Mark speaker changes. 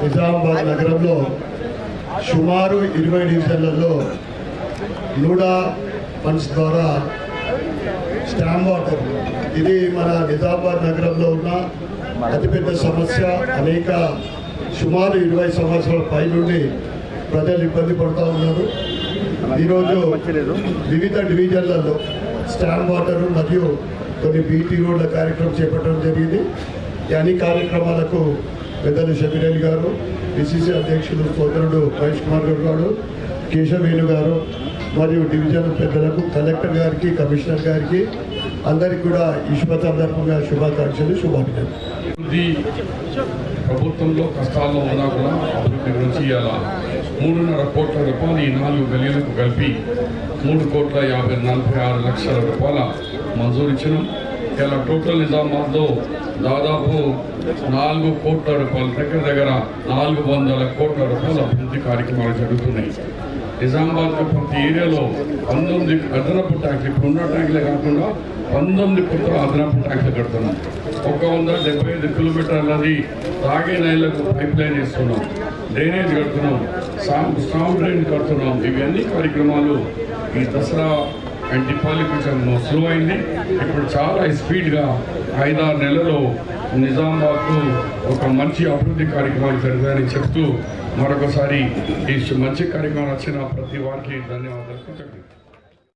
Speaker 1: నిజామాబాద్ నగరంలో సుమారు 20 డివిజన్లలో నూడా ఫండ్స్ ద్వారా స్టామ్ వాటర్, ఇది మన నిజామాబాద్ నగరంలో ఉన్న అతిపెద్ద సమస్య. అనేక సుమారు 20 సంవత్సరాల పై నుండి ప్రజలు ఇబ్బంది పడుతూ ఉన్నారు. ఈరోజు వివిధ డివిజన్లలో స్టామ్ వాటర్ మరియు కొన్ని బీటీ రోడ్ల కార్యక్రమం చేపట్టడం జరిగింది. ఈ అన్ని కార్యక్రమాలకు పెద్దలు షబీర్ అలీ గారు, డిసిసి అధ్యక్షులు సోదరుడు మహేష్ కుమార్ గౌడ్ గారు, కేశవేణు గారు మరియు డివిజన్ పెద్దలకు, కలెక్టర్ గారికి, కమిషనర్ గారికి అందరికీ కూడా ఈశ్వర సందర్భంగా శుభాకాంక్షలు, శుభాభినందనలు.
Speaker 2: ప్రభుత్వంలో కష్టాల్లో ఉన్నా కూడా అభివృద్ధి గురించి ఇలా 3.5 కోట్ల రూపాయలు ఈ 4 గల్లీలకు కలిపి 3,46,00,000 రూపాయల మంజూరు ఇచ్చినాం. ఇలా టోటల్ నిజామాబాద్లో దాదాపు 4 కోట్ల రూపాయలు, దగ్గర 400 కోట్ల రూపాయల అభివృద్ధి కార్యక్రమాలు జరుగుతున్నాయి. నిజామాబాద్లో ప్రతి ఏరియాలో 19 అదనపు ట్యాంకులు, ఇప్పుడు ఉన్న ట్యాంకులే కాకుండా 19 కొత్త అదనపు ట్యాంకులు కడుతున్నాం. 175 కిలోమీటర్లది తాగే నీళ్లకు పైప్ లైన్ ఇస్తున్నాం, డ్రైనేజ్ కడుతున్నాం, స్టామ్ డ్రైన్ కడుతున్నాం. ఇవన్నీ కార్యక్రమాలు ఈ దసరా అండ్ దీపావళి కొంచెం స్లో అయింది. ఇప్పుడు చాలా స్పీడ్గా 5-6 నెలల్లో నిజామాబాద్కు ఒక మంచి అభివృద్ధి కార్యక్రమాలు జరుగుతాయని చెప్తూ మరొకసారి ఈ మంచి కార్యక్రమం వచ్చిన ప్రతి వారికి ధన్యవాదాలు.